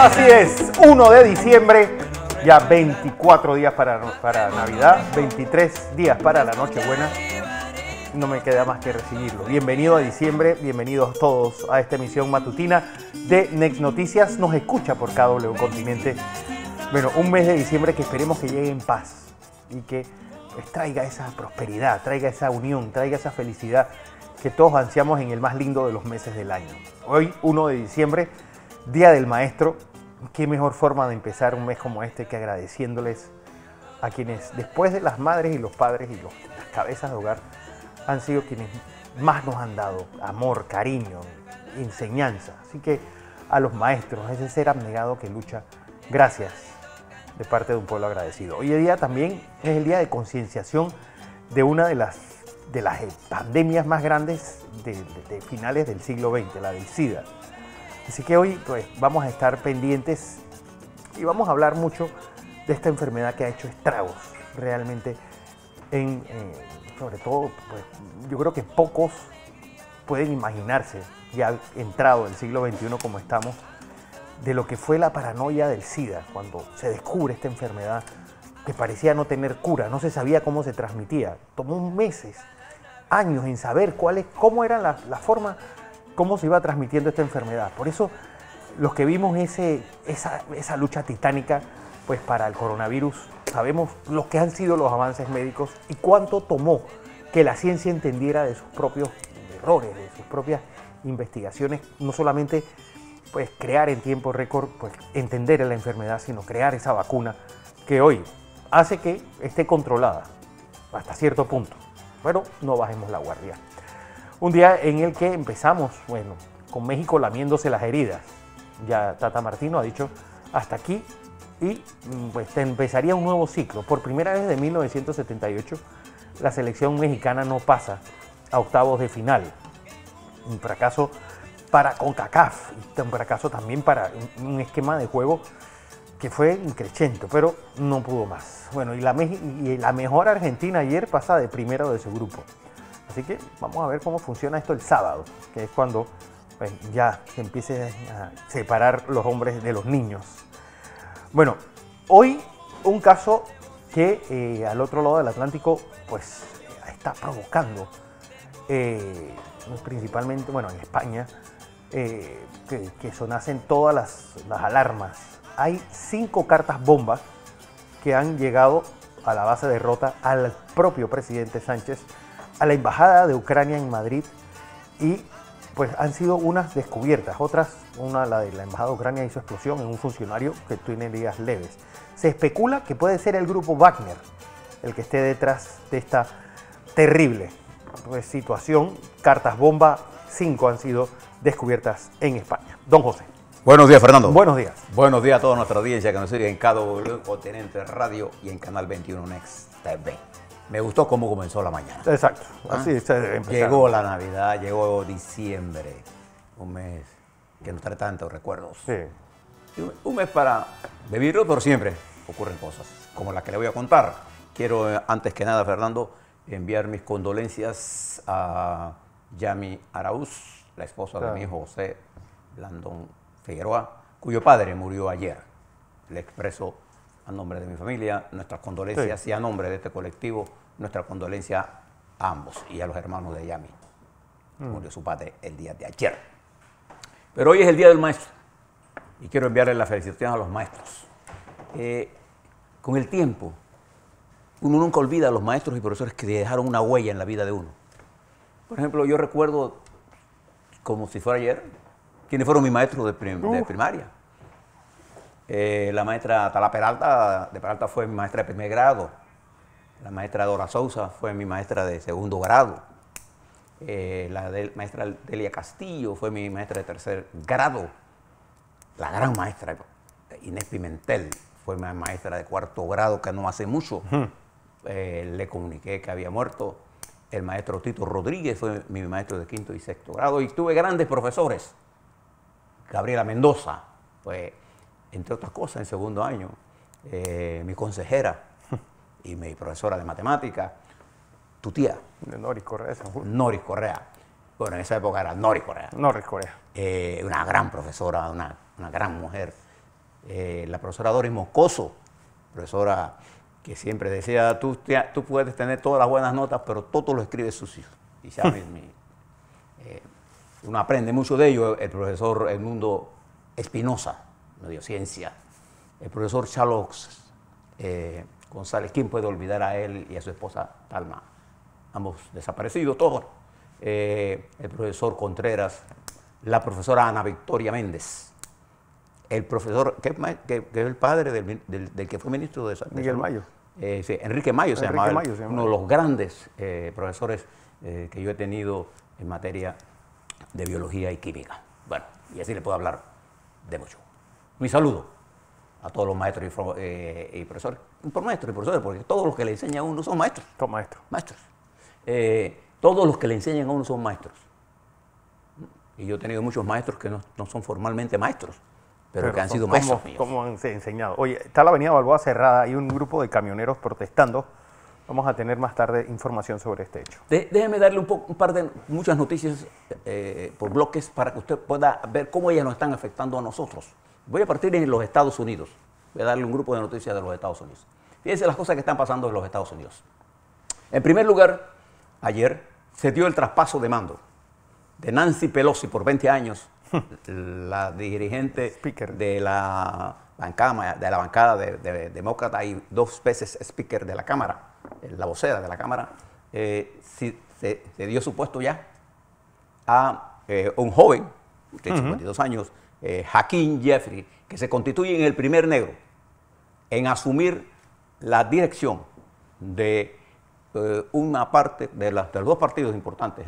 Así es, 1 de diciembre, ya 24 días para Navidad, 23 días para la Nochebuena. No me queda más que recibirlo. Bienvenido a diciembre, bienvenidos todos a esta emisión matutina de Next Noticias. Nos escucha por KW Continente. Bueno, un mes de diciembre que esperemos que llegue en paz y que pues, traiga esa prosperidad, traiga esa unión, traiga esa felicidad que todos ansiamos en el más lindo de los meses del año. Hoy, 1 de diciembre, Día del Maestro. Qué mejor forma de empezar un mes como este que agradeciéndoles a quienes, después de las madres y los padres y las cabezas de hogar, han sido quienes más nos han dado amor, cariño, enseñanza. Así que a los maestros, ese ser abnegado que lucha, gracias de parte de un pueblo agradecido. Hoy día también es el día de concienciación de una de las pandemias más grandes de finales del siglo XX, la del SIDA. Así que hoy pues, vamos a estar pendientes y vamos a hablar mucho de esta enfermedad que ha hecho estragos realmente sobre todo, pues, yo creo que pocos pueden imaginarse, ya entrado el siglo XXI como estamos, de lo que fue la paranoia del SIDA, cuando se descubre esta enfermedad que parecía no tener cura, no se sabía cómo se transmitía. Tomó meses, años en saber cómo era la forma, cómo se iba transmitiendo esta enfermedad. Por eso los que vimos esa lucha titánica pues, para el coronavirus, sabemos lo que han sido los avances médicos y cuánto tomó que la ciencia entendiera de sus propios errores, de sus propias investigaciones, no solamente pues, crear en tiempo récord, pues, entender la enfermedad, sino crear esa vacuna que hoy hace que esté controlada hasta cierto punto. Pero no bajemos la guardia. Un día en el que empezamos, bueno, con México lamiéndose las heridas. Ya Tata Martino ha dicho hasta aquí y pues empezaría un nuevo ciclo. Por primera vez desde 1978, la selección mexicana no pasa a octavos de final. Un fracaso para CONCACAF, un fracaso también para un esquema de juego que fue increchento, pero no pudo más. Bueno, y la mejor Argentina ayer pasa de primero de su grupo. Así que vamos a ver cómo funciona esto el sábado, que es cuando pues, ya se empiece a separar los hombres de los niños. Bueno, hoy un caso que al otro lado del Atlántico pues está provocando, principalmente, bueno, en España, que sonacen todas las alarmas. Hay 5 cartas bombas que han llegado a la base de Rota al propio presidente Sánchez, a la embajada de Ucrania en Madrid y pues han sido unas descubiertas, otras, la de la embajada de Ucrania hizo explosión en un funcionario que tiene heridas leves. Se especula que puede ser el grupo Wagner el que esté detrás de esta terrible pues, situación. Cartas bomba, 5 han sido descubiertas en España. Don José. Buenos días, Fernando. Buenos días. Buenos días a toda nuestra audiencia que nos sigue en KW Continente Radio y en Canal 21 Next TV. Me gustó cómo comenzó la mañana. Exacto, así se debe empezar. Llegó la Navidad, llegó diciembre, un mes que nos trae tantos recuerdos. Sí. Un mes para vivirlo, pero siempre ocurren cosas como las que le voy a contar. Quiero, antes que nada, Fernando, enviar mis condolencias a Yami Araúz, la esposa de mi hijo José Blandón Figueroa, cuyo padre murió ayer. Le expreso a nombre de mi familia nuestras condolencias y a nombre de este colectivo nuestra condolencia a ambos y a los hermanos de Yami. Murió su padre el día de ayer. Pero hoy es el Día del Maestro y quiero enviarle las felicitaciones a los maestros. Con el tiempo, uno nunca olvida a los maestros y profesores que dejaron una huella en la vida de uno. Por ejemplo, yo recuerdo, como si fuera ayer, quiénes fueron mis maestros de primaria. La maestra Tala Peralta, de Peralta fue mi maestra de primer grado. La maestra Dora Sousa fue mi maestra de segundo grado. Maestra Delia Castillo fue mi maestra de tercer grado. La gran maestra Inés Pimentel fue mi maestra de cuarto grado, que no hace mucho le comuniqué que había muerto. El maestro Tito Rodríguez fue mi maestro de quinto y sexto grado. Y tuve grandes profesores. Gabriela Mendoza fue, entre otras cosas, en segundo año, mi consejera y mi profesora de matemática, tu tía. Noris Correa. Noris Correa. Bueno, en esa época era Noris Correa. Noris Correa. Una gran profesora, una gran mujer. La profesora Doris Moscoso, profesora que siempre decía, tú puedes tener todas las buenas notas, pero todo lo escribe sucio. Y ya uno aprende mucho de ello. El profesor Edmundo Espinosa, me dio ciencia. El profesor Charles González, ¿quién puede olvidar a él y a su esposa Talma? Ambos desaparecidos, todos. El profesor Contreras, la profesora Ana Victoria Méndez, el profesor, que es el padre del que fue ministro de Salud. Miguel Mayo. Sí, Enrique Mayo se llamaba, uno de los grandes profesores que yo he tenido en materia de biología y química. Bueno, y así le puedo hablar de mucho. Mi saludo a todos los maestros y profesores. Por maestros y profesores, porque todos los que le enseñan a uno son maestros. Son maestros. Maestros. Todos los que le enseñan a uno son maestros. Y yo he tenido muchos maestros que no son formalmente maestros, pero que han sido maestros míos. ¿Cómo han enseñado? Oye, está la avenida Balboa cerrada, hay un grupo de camioneros protestando. Vamos a tener más tarde información sobre este hecho. Déjeme darle un par de muchas noticias por bloques para que usted pueda ver cómo ellas nos están afectando a nosotros. Voy a partir en los Estados Unidos. Voy a darle un grupo de noticias de los Estados Unidos. Fíjense las cosas que están pasando en los Estados Unidos. En primer lugar, ayer se dio el traspaso de mando de Nancy Pelosi por 20 años, la dirigente Speaker. de la bancada de demócrata y 2 veces speaker de la Cámara, la vocera de la Cámara, se dio su puesto ya a un joven de 52 años, Hakeem Jeffrey, que se constituye en el primer negro en asumir la dirección de una parte de los 2 partidos importantes,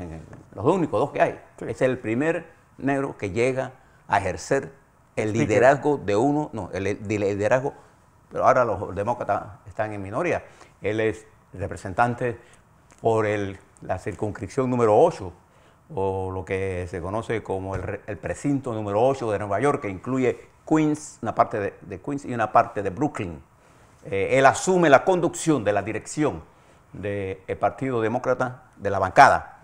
los únicos 2 que hay. Sí. Es el primer negro que llega a ejercer el liderazgo de el liderazgo, pero ahora los demócratas están en minoría. Él es representante por la circunscripción número 8, o lo que se conoce como el precinto número 8 de Nueva York, que incluye Queens, una parte de Queens y una parte de Brooklyn. Él asume la conducción de la dirección del Partido Demócrata, de la bancada,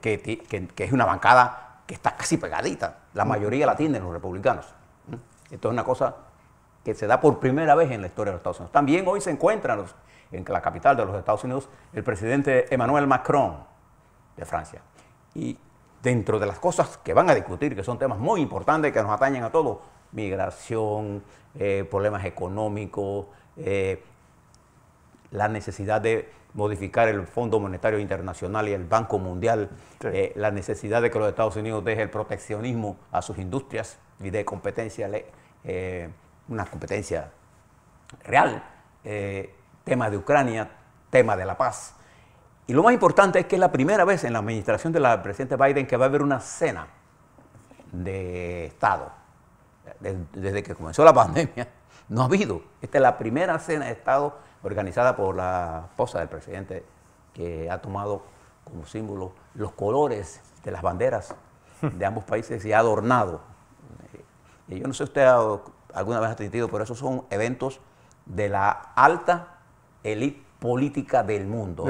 que es una bancada que está casi pegadita. La mayoría la tienen los republicanos. Esto es una cosa que se da por primera vez en la historia de los Estados Unidos. También hoy se encuentran en la capital de los Estados Unidos el presidente Emmanuel Macron de Francia. Y dentro de las cosas que van a discutir, que son temas muy importantes que nos atañen a todos, migración, problemas económicos, la necesidad de modificar el Fondo Monetario Internacional y el Banco Mundial, sí. La necesidad de que los Estados Unidos deje el proteccionismo a sus industrias y de competencia, una competencia real, tema de Ucrania, tema de la paz. Y lo más importante es que es la primera vez en la administración del presidente Biden que va a haber una cena de Estado. Desde que comenzó la pandemia no ha habido. Esta es la primera cena de Estado organizada por la esposa del presidente, que ha tomado como símbolo los colores de las banderas de ambos países y ha adornado. Y yo no sé si usted alguna vez ha atendido, pero esos son eventos de la alta élite política del mundo.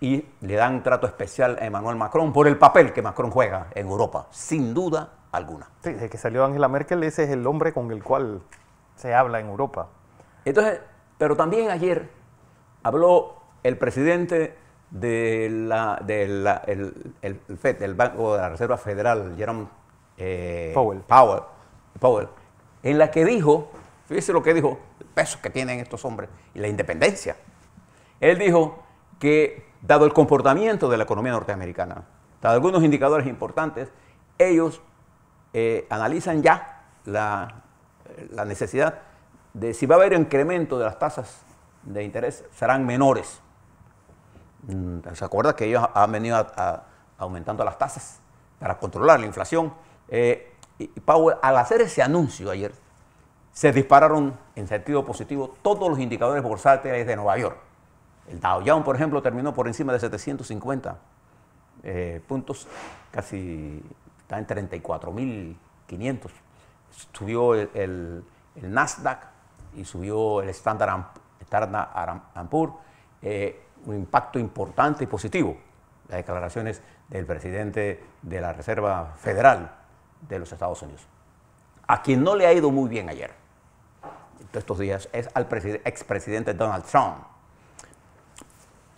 Y le dan un trato especial a Emmanuel Macron por el papel que Macron juega en Europa, sin duda alguna. Sí, desde que salió Angela Merkel, ese es el hombre con el cual se habla en Europa. Entonces, pero también ayer habló el presidente el FED, el Banco de la Reserva Federal, Jerome Powell, en la que dijo, fíjese lo que dijo, el peso que tienen estos hombres y la independencia. Él dijo que, dado el comportamiento de la economía norteamericana, dado algunos indicadores importantes, ellos analizan ya la necesidad de si va a haber incremento de las tasas de interés, serán menores. ¿Se acuerda que ellos han venido aumentando las tasas para controlar la inflación? Y Powell, al hacer ese anuncio ayer, se dispararon en sentido positivo todos los indicadores bursátiles de Nueva York. El Dow Jones, por ejemplo, terminó por encima de 750 puntos, casi está en 34.500. Subió el Nasdaq y subió el Standard & Poor's, un impacto importante y positivo. Las declaraciones del presidente de la Reserva Federal de los Estados Unidos, a quien no le ha ido muy bien ayer, estos días es al expresidente Donald Trump.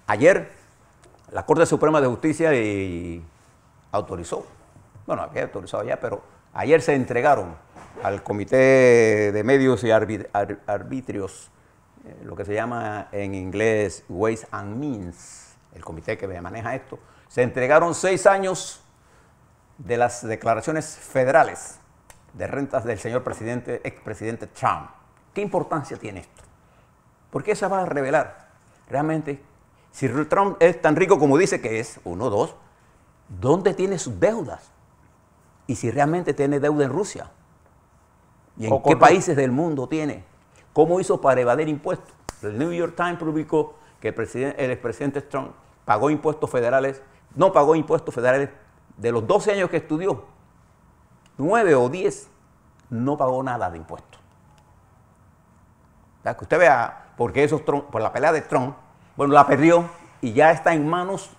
Ayer la Corte Suprema de Justicia autorizó, bueno, había autorizado ya, pero ayer se entregaron al Comité de Medios y Arbitrios, lo que se llama en inglés Ways and Means, el comité que maneja esto, se entregaron 6 años de las declaraciones federales de rentas del señor expresidente Trump. ¿Qué importancia tiene esto? Porque eso va a revelar realmente si Trump es tan rico como dice que es, 1, 2, ¿dónde tiene sus deudas? Y si realmente tiene deuda en Rusia. ¿Y en qué países del mundo tiene? ¿Cómo hizo para evadir impuestos? El New York Times publicó que el expresidente Trump pagó impuestos federales, no pagó impuestos federales de los 12 años que estudió, 9 o 10, no pagó nada de impuestos. Que usted vea, porque por la pelea de Trump, bueno, la perdió y ya está en manos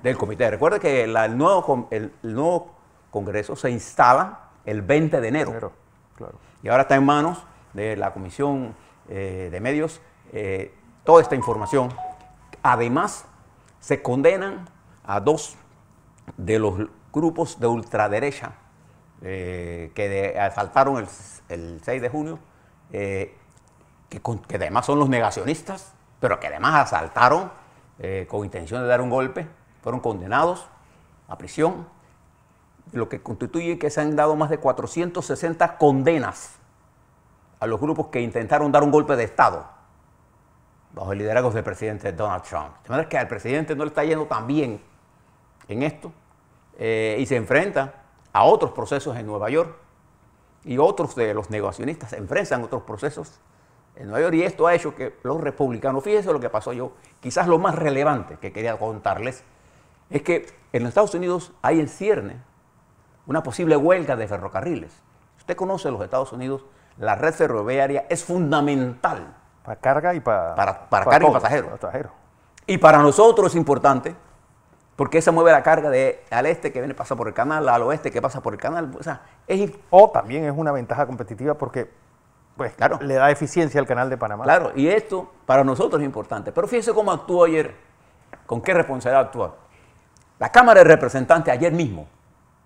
del comité. Recuerde que el nuevo Congreso se instala el 20 de enero. Claro. Y ahora está en manos de la Comisión de Medios toda esta información. Además, se condenan a 2 de los grupos de ultraderecha que asaltaron el 6 de junio, que además son los negacionistas, pero que además asaltaron con intención de dar un golpe, fueron condenados a prisión, lo que constituye que se han dado más de 460 condenas a los grupos que intentaron dar un golpe de Estado bajo el liderazgo del presidente Donald Trump. De manera que al presidente no le está yendo tan bien en esto y se enfrenta a otros procesos en Nueva York y otros de los negacionistas se enfrentan a otros procesos en Nueva York y esto ha hecho que los republicanos, fíjense lo que pasó quizás lo más relevante que quería contarles es que en los Estados Unidos hay en cierne una posible huelga de ferrocarriles. Si usted conoce los Estados Unidos, la red ferroviaria es fundamental. Para carga y para carga y pasajeros. Y para nosotros es importante porque esa mueve la carga al este que viene pasa por el canal, al oeste que pasa por el canal. O también es una ventaja competitiva porque pues, claro, le da eficiencia al canal de Panamá. Claro, y esto para nosotros es importante. Pero fíjese cómo actuó ayer, con qué responsabilidad actuó. La Cámara de Representantes ayer mismo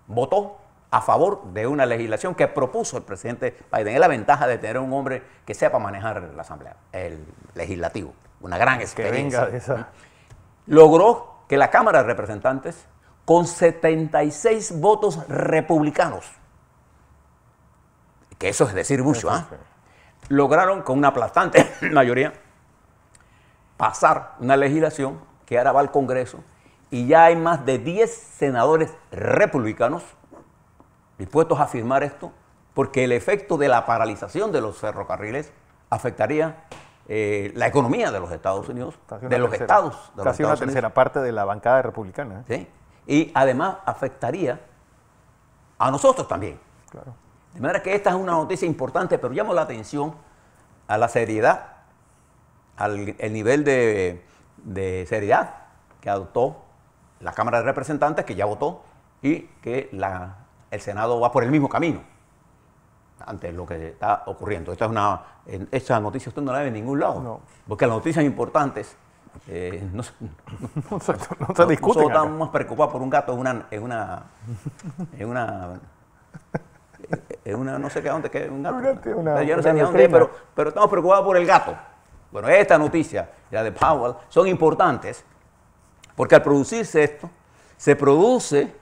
votó a favor de una legislación que propuso el presidente Biden. Es la ventaja de tener un hombre que sepa manejar la Asamblea, el legislativo, una gran experiencia. Que venga de esa. Logró que la Cámara de Representantes, con 76 votos republicanos, que eso es decir mucho, lograron con una aplastante mayoría pasar una legislación que ahora va al Congreso y ya hay más de 10 senadores republicanos dispuestos a firmar esto porque el efecto de la paralización de los ferrocarriles afectaría la economía de los Estados Unidos, casi una tercera parte de la bancada republicana. Sí, y además afectaría a nosotros también. Claro. De manera que esta es una noticia importante, pero llamo la atención a la seriedad, el nivel de seriedad que adoptó la Cámara de Representantes, que ya votó, y que el Senado va por el mismo camino ante lo que está ocurriendo. Esta noticia usted no la ve en ningún lado, no, porque las noticias importantes no se discuten. Nosotros estamos más preocupados por un gato en una no sé qué dónde, que es un gato. Yo no sé ni dónde es, pero estamos preocupados por el gato. Bueno, esta noticia, la de Powell, son importantes porque al producirse esto, se produce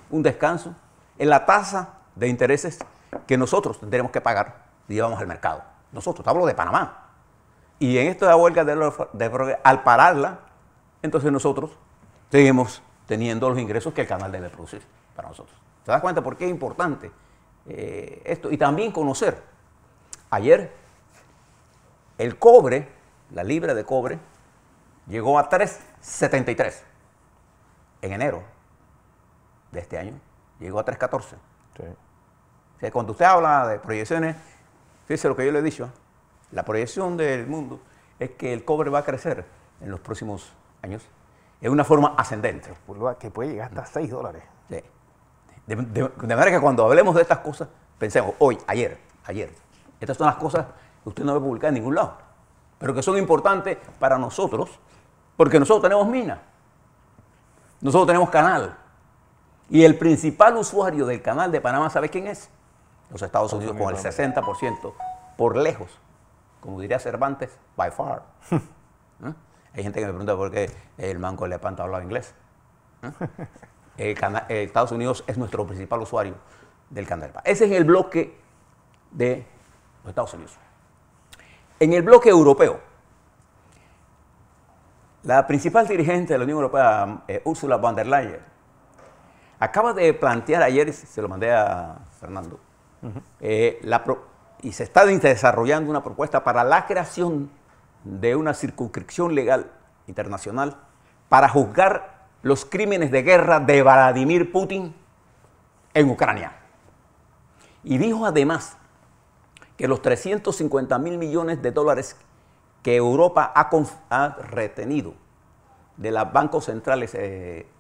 un descanso en la tasa de intereses que nosotros tendremos que pagar si llevamos al mercado. Nosotros, hablo de Panamá. Y en esto de la huelga al pararla, entonces nosotros seguimos teniendo los ingresos que el canal debe producir para nosotros. ¿Se da cuenta por qué es importante esto? Y también conocer. Ayer el cobre, la libra de cobre, llegó a 3.73 en enero de este año. Llegó a 3.14. Sí. O sea, cuando usted habla de proyecciones, fíjese lo que yo le he dicho. La proyección del mundo es que el cobre va a crecer en los próximos años en una forma ascendente. Que puede llegar hasta $6. Sí. De manera que cuando hablemos de estas cosas, pensemos hoy, ayer. Estas son las cosas que usted no ve publicadas en ningún lado, pero que son importantes para nosotros, porque nosotros tenemos mina, nosotros tenemos canal, y el principal usuario del canal de Panamá, ¿sabe quién es? Los Estados Unidos, con el 60%, por lejos, como diría Cervantes, by far. Hay gente que me pregunta por qué el manco de Lepanto hablaba inglés. Estados Unidos es nuestro principal usuario del canal. Ese es el bloque de los Estados Unidos. En el bloque europeo, la principal dirigente de la Unión Europea, Ursula von der Leyen, acaba de plantear ayer, se lo mandé a Fernando, y se está desarrollando una propuesta para la creación de una circunscripción legal internacional para juzgar los crímenes de guerra de Vladimir Putin en Ucrania. Y dijo además que los 350.000 millones de dólares que Europa ha retenido de los bancos centrales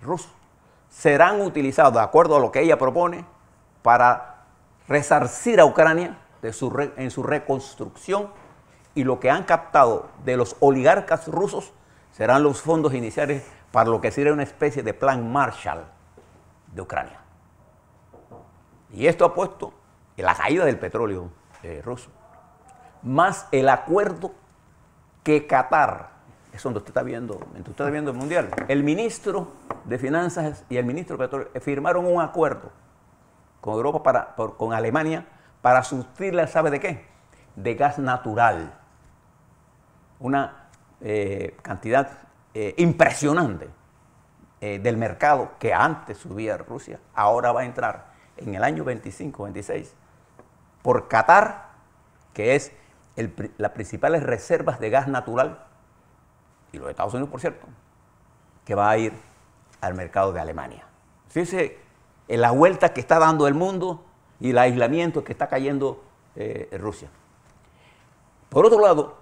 rusos serán utilizados, de acuerdo a lo que ella propone, para resarcir a Ucrania en su reconstrucción, y lo que han captado de los oligarcas rusos serán los fondos iniciales para lo que sería una especie de plan Marshall de Ucrania. Y esto ha puesto en la caída del petróleo ruso, más el acuerdo que Qatar, es donde usted está viendo el Mundial, el ministro de Finanzas y el ministro de Petróleo firmaron un acuerdo con Europa, con Alemania, para suplirle, ¿sabe de qué? De gas natural. Una cantidad impresionante del mercado que antes subía Rusia, ahora va a entrar en el año 25-26 por Qatar, que es las principales reservas de gas natural, y los Estados Unidos, por cierto, que va a ir al mercado de Alemania. Fíjese en la vuelta que está dando el mundo y el aislamiento que está cayendo Rusia. Por otro lado,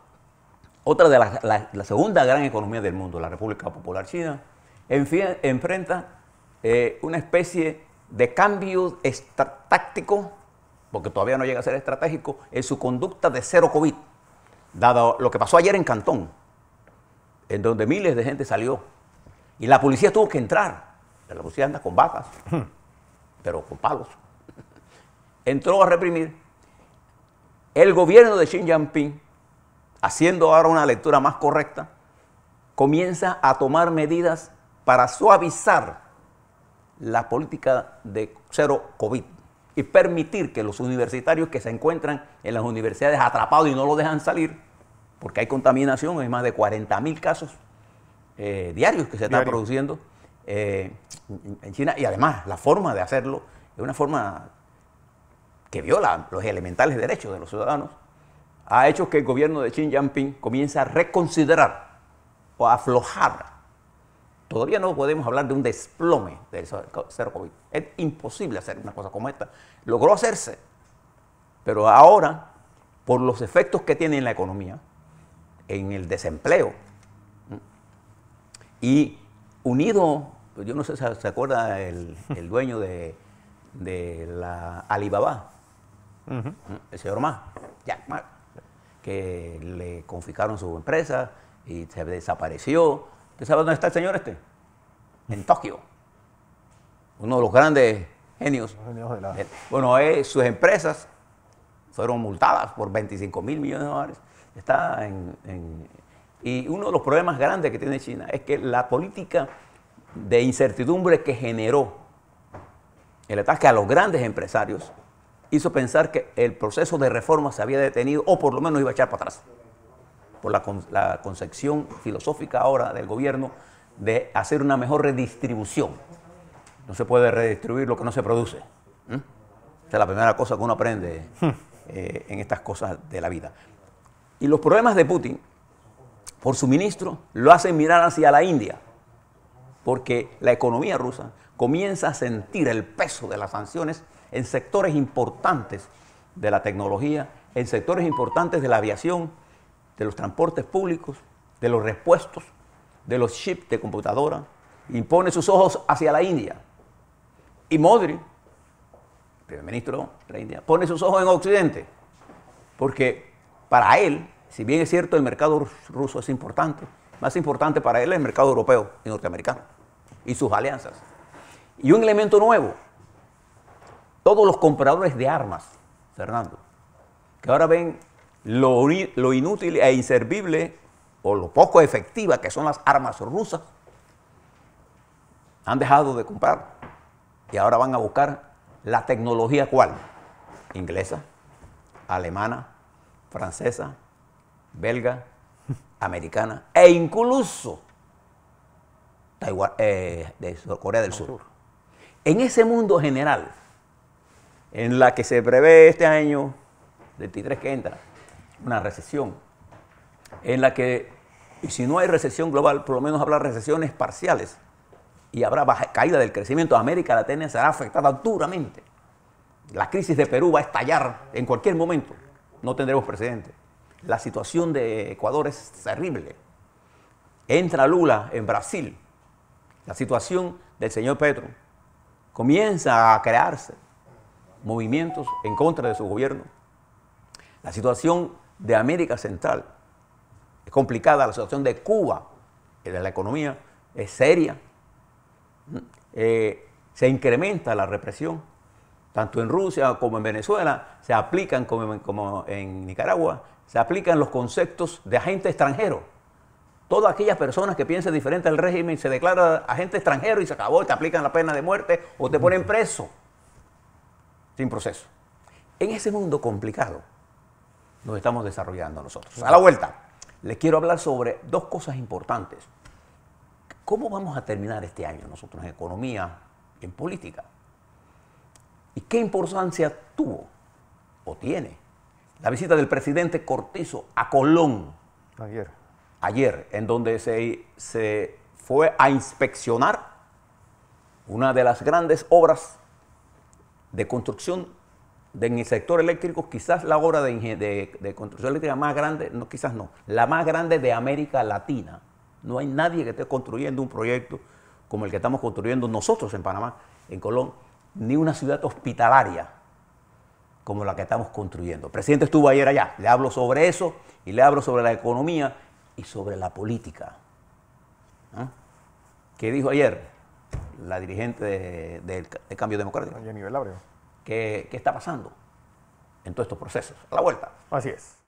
otra de la segunda gran economía del mundo, la República Popular China, enfrenta una especie de cambio táctico, porque todavía no llega a ser estratégico, en su conducta de cero COVID, dado lo que pasó ayer en Cantón, en donde miles de gente salió, y la policía tuvo que entrar. La policía anda con batas, pero con palos. Entró a reprimir. El gobierno de Xi Jinping, haciendo ahora una lectura más correcta, comienza a tomar medidas para suavizar la política de cero COVID y permitir que los universitarios que se encuentran en las universidades atrapados y no lo dejan salir, porque hay contaminación, hay más de 40.000 casos diarios que se están produciendo en China, y además la forma de hacerlo es una forma que viola los elementales derechos de los ciudadanos, ha hecho que el gobierno de Xi Jinping comience a reconsiderar o a aflojar. Todavía no podemos hablar de un desplome del cero COVID. Es imposible hacer una cosa como esta. Logró hacerse, pero ahora, por los efectos que tiene en la economía, en el desempleo, y unido, yo no sé si se acuerda el dueño de la Alibaba, el señor Ma, Jack Ma, que le confiscaron su empresa y se desapareció. ¿Usted sabe dónde está el señor este? En Tokio. Uno de los grandes genios. Bueno, sus empresas fueron multadas por 25.000 millones de dólares. Está y uno de los problemas grandes que tiene China es que la política de incertidumbre que generó el ataque a los grandes empresarios hizo pensar que el proceso de reforma se había detenido, o por lo menos iba a echar para atrás, por la concepción filosófica ahora del gobierno de hacer una mejor redistribución. No se puede redistribuir lo que no se produce. Esa es la primera cosa que uno aprende en estas cosas de la vida. Y los problemas de Putin, por su ministro, lo hacen mirar hacia la India, porque la economía rusa comienza a sentir el peso de las sanciones en sectores importantes de la tecnología, en sectores importantes de la aviación, de los transportes públicos, de los repuestos, de los chips de computadora, y pone sus ojos hacia la India. Y Modi, el primer ministro de la India, pone sus ojos en Occidente, porque para él, si bien es cierto el mercado ruso es importante, más importante para él es el mercado europeo y norteamericano y sus alianzas. Y un elemento nuevo, todos los compradores de armas, Fernando, que ahora ven lo inútil e inservible o lo poco efectiva que son las armas rusas, han dejado de comprar y ahora van a buscar la tecnología ¿cuál? Inglesa, alemana, francesa, belga, americana e incluso Taiwán, de Corea del Sur. En ese mundo general, en la que se prevé este año 23 que entra, una recesión, en la que, y si no hay recesión global, por lo menos habrá recesiones parciales y habrá caída del crecimiento, América Latina será afectada duramente. La crisis de Perú va a estallar en cualquier momento, no tendremos precedente. La situación de Ecuador es terrible. Entra Lula en Brasil, la situación del señor Petro, comienza a crearse movimientos en contra de su gobierno. La situación de América Central es complicada, la situación de Cuba, de la economía, es seria. Se incrementa la represión, tanto en Rusia como en Venezuela, se aplican como en Nicaragua, se aplican los conceptos de agente extranjero. Todas aquellas personas que piensen diferente al régimen se declara agente extranjero y se acabó, te aplican la pena de muerte o te ponen preso sin proceso. En ese mundo complicado nos estamos desarrollando nosotros. A la vuelta, les quiero hablar sobre dos cosas importantes. ¿Cómo vamos a terminar este año nosotros en economía y en política? ¿Y qué importancia tuvo o tiene la visita del presidente Cortizo a Colón ayer, en donde se fue a inspeccionar una de las grandes obras de construcción en el sector eléctrico, quizás la obra de construcción eléctrica más grande, no, quizás no, la más grande de América Latina. No hay nadie que esté construyendo un proyecto como el que estamos construyendo nosotros en Panamá, en Colón, ni una ciudad hospitalaria como la que estamos construyendo. El presidente estuvo ayer allá, le hablo sobre eso y le hablo sobre la economía y sobre la política. ¿Ah? ¿Qué dijo ayer la dirigente de Cambio Democrático? A nivel ábreo. ¿Qué está pasando en todos estos procesos? A la vuelta. Así es.